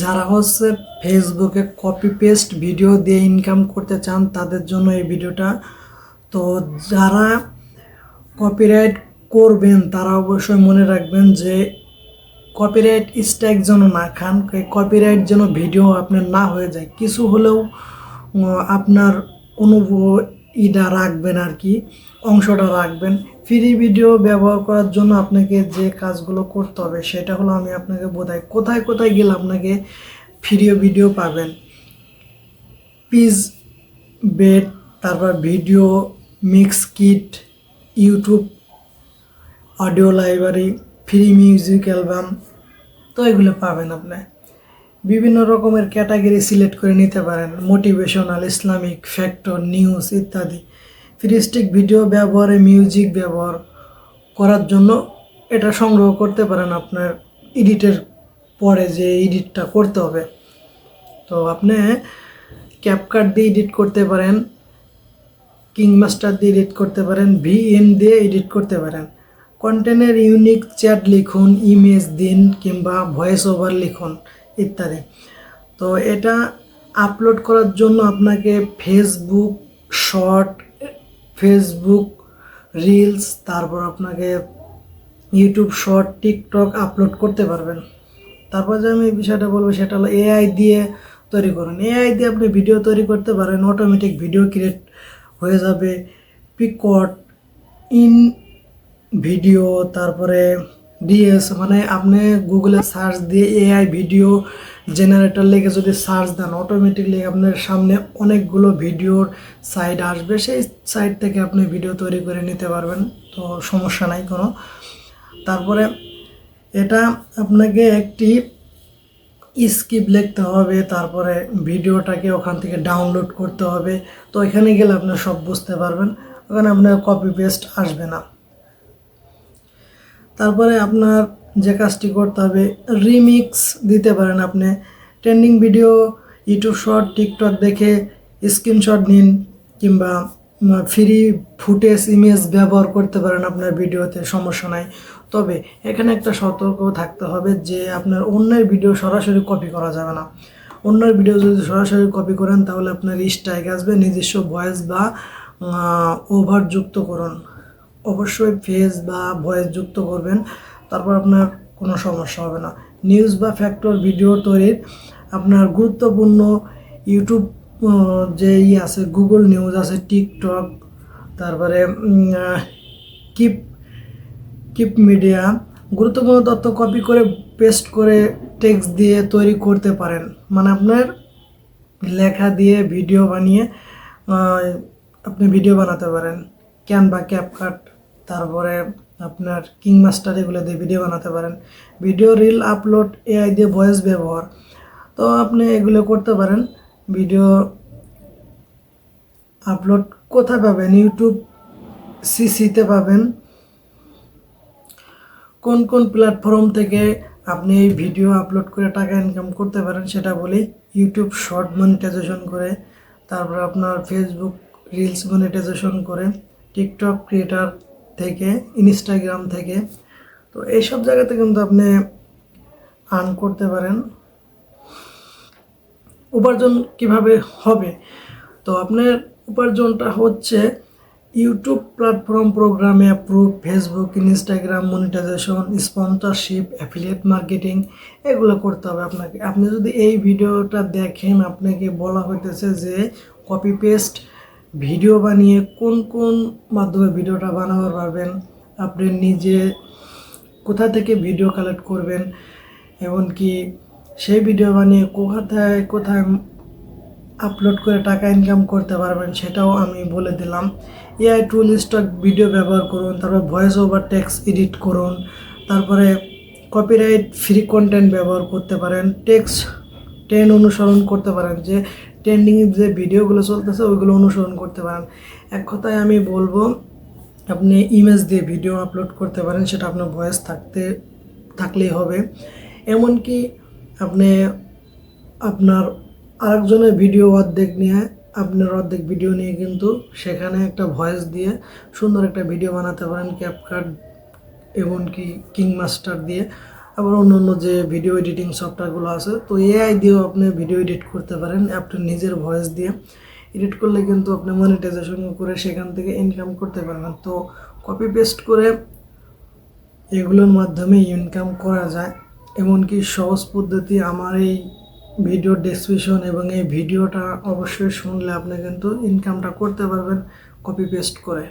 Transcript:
যারা হচ্ছে ফেসবুকে কপি পেস্ট ভিডিও দিয়ে ইনকাম করতে চান তাদের জন্য এই ভিডিওটা। তো যারা কপিরাইট করবেন তারা অবশ্যই মনে রাখবেন যে কপিরাইট স্ট্রাইক যেন না খান, কপিরাইট যেন ভিডিও আপনার না হয়ে যায়, কিছু হলেও আপনার অনুভব ইটা রাখবেন আর কি, অংশটা রাখবেন। ফ্রি ভিডিও ব্যবহার করার জন্য আপনাকে যে কাজগুলো করতে হবে সেটা হলো, আমি আপনাকে বোঝাই কোথায় কোথায় গেলে আপনাকে ফ্রি ভিডিও পাবেন। পিজ বেড, তারপর video mix kit, YouTube audio library, free music album, তো এগুলো পাবেন আপনি। বিভিন্ন রকমের ক্যাটাগরি সিলেক্ট করে নিতে পারেন, মোটিভেশনাল, ইসলামিক, ফ্যাক্টর, নিউজ ইত্যাদি। ফ্রিস্টিক ভিডিও ব্যবহারে মিউজিক ব্যবহার করার জন্য এটা সংগ্রহ করতে পারেন আপনার এডিটের পরে যে এডিটটা করতে হবে। তো আপনি ক্যাপকাট দিয়ে এডিট করতে পারেন, কিংমাস্টার দিয়ে এডিট করতে পারেন, ভিএন দিয়ে এডিট করতে পারেন। কন্টেন্টের ইউনিক চ্যাট লিখুন, ইমেজ দিন কিংবা ভয়েস ওভার লিখুন ইত্যাদি। তো এটা আপলোড করার জন্য আপনাকে ফেসবুক শর্ট, ফেসবুক রিলস, তারপর আপনাকে ইউটিউব শর্ট, টিকটক আপলোড করতে পারবেন। তারপর যে আমি বিষয়টা বলবো সেটা হলো এআই দিয়ে তৈরি করুন। এআই দিয়ে আপনি ভিডিও তৈরি করতে পারেন, অটোমেটিক ভিডিও ক্রিয়েট হয়ে যাবে। পিকট, ইন ভিডিও, তারপরে ডিএস, মানে আপনি গুগলে সার্চ দিয়ে এআই ভিডিও জেনারেটর লিখে যদি সার্চ দেন, অটোমেটিকলি আপনার সামনে অনেকগুলো ভিডিওর সাইট আসবে, সেই সাইট থেকে আপনি ভিডিও তৈরি করে নিতে পারবেন, তো সমস্যা নাই কোনো। তারপরে এটা আপনাকে একটি স্ক্রিপ্ট লিখতে হবে, তারপরে ভিডিওটাকে ওখান থেকে ডাউনলোড করতে হবে। তো এখানে গেলে আপনি সব বুঝতে পারবেন, ওখানে আপনার কপি পেস্ট আসবে না। তারপরে আপনার যে কাজটি করতে হবে, রিমিক্স দিতে পারেন আপনি। Trending video, YouTube short, TikTok দেখে স্ক্রিনশট নিন কিংবা ফ্রি ফুটেজ ইমেজ ব্যবহার করতে পারেন আপনার ভিডিওতে, সমস্যা নাই। তবে এখানে একটা সতর্ক থাকতে হবে যে আপনার অন্যের ভিডিও সরাসরি কপি করা যাবে না। অন্যের ভিডিও যদি সরাসরি কপি করেন তাহলে আপনার স্ট্রাইক আসবে। নিজস্ব ভয়েস বা ওভার যুক্ত করুন, অবশ্যই ফেস বা ভয়েস যুক্ত করবেন, তারপর আপনার কোনো সমস্যা হবে না। নিউজ বা ফ্যাক্টর ভিডিও তৈরির আপনার গুরুত্বপূর্ণ ইউটিউব যে আছে, গুগল নিউজ আছে, টিকটক, তারপরে কিপ কিপ মিডিয়া, গুরুত্বপূর্ণ তথ্য কপি করে পেস্ট করে টেক্সট দিয়ে তৈরি করতে পারেন। মানে আপনার লেখা দিয়ে ভিডিও বানিয়ে আপনি ভিডিও বানাতে পারেন। ক্যানভা, ক্যাপকাট, তারপরে আপনার কিংমাস্টার, এগুলো দিয়ে ভিডিও বানাতে পারেন। ভিডিও রিল আপলোড, এআই দিয়ে ভয়েস ব্যবহার, তো আপনি এগুলো করতে পারেন। ভিডিও আপলোড কোথায় পাবেন? ইউটিউব সিসিতে পাবেন। কোন কোন প্ল্যাটফর্ম থেকে আপনি এই ভিডিও আপলোড করে টাকা ইনকাম করতে পারেন সেটা বলি। ইউটিউব শর্ট মনিটাইজেশন করে, তারপর আপনার ফেসবুক রিলস মনিটাইজেশন করে, টিকটক ক্রিয়েটার থেকে, ইনস্টাগ্রাম থেকে, তো এইসব জায়গাতে কিন্তু আপনি আর্ন করতে পারেন। উপার্জন কিভাবে হবে? তো আপনার উপার্জনটা হচ্ছে ইউটিউব প্ল্যাটফর্ম প্রোগ্রামে approve, Facebook Instagram monetization, sponsorship, affiliate marketing, এগুলো করতে হবে আপনাকে। আপনি যদি এই ভিডিওটা দেখেন, আপনাকে বলা হইতেছে যে কপি পেস্ট ভিডিও বানিয়ে কোন কোন মাধ্যমে ভিডিওটা বানাতে পারবেন, আপনি নিজে কোথা থেকে ভিডিও কালেক্ট করবেন, এমনকি সেই ভিডিও বানিয়ে কোথায় কোথায় আপলোড করে টাকা ইনকাম করতে পারবেন সেটাও আমি বলে দিলাম। এআই টুল স্টক ভিডিও ব্যবহার করুন, তারপর ভয়েস ওভার টেক্সট এডিট করুন, তারপরে কপিরাইট ফ্রি কন্টেন্ট ব্যবহার করতে পারেন। টেক্সট ট্রেন্ড অনুসরণ করতে পারেন, যে ট্রেন্ডিং যে ভিডিওগুলো চলতেছে ওইগুলো অনুসরণ করতে পারেন। এক কথায় আমি বলবো আপনি ইমেজ দিয়ে ভিডিও আপলোড করতে পারেন, সেটা আপনার ভয়েস থাকলেই হবে। এমনকি আপনি আপনার আরেকজনের ভিডিও অর্ধেক নিয়ে, আপনার অর্ধেক ভিডিও নিয়ে কিন্তু সেখানে একটা ভয়েস দিয়ে সুন্দর একটা ভিডিও বানাতে পারেন, ক্যাপকাট এমনকি কিংমাস্টার দিয়ে। আবার অন্য অন্য যে ভিডিও এডিটিং সফটওয়্যারগুলো আছে, তো এআই দিয়েও আপনি ভিডিও এডিট করতে পারেন। আপনি নিজের ভয়েস দিয়ে এডিট করলে কিন্তু আপনি মনিটাইজেশন করে সেখান থেকে ইনকাম করতে পারবেন। তো কপি পেস্ট করে এগুলোর মাধ্যমে ইনকাম করা যায়। এমনকি সহজ পদ্ধতি আমার এই ভিডিও ডেসক্রিপশন এবং এই ভিডিওটা অবশ্যই শুনলে আপনি কিন্তু ইনকামটা করতে পারবেন কপি পেস্ট করে।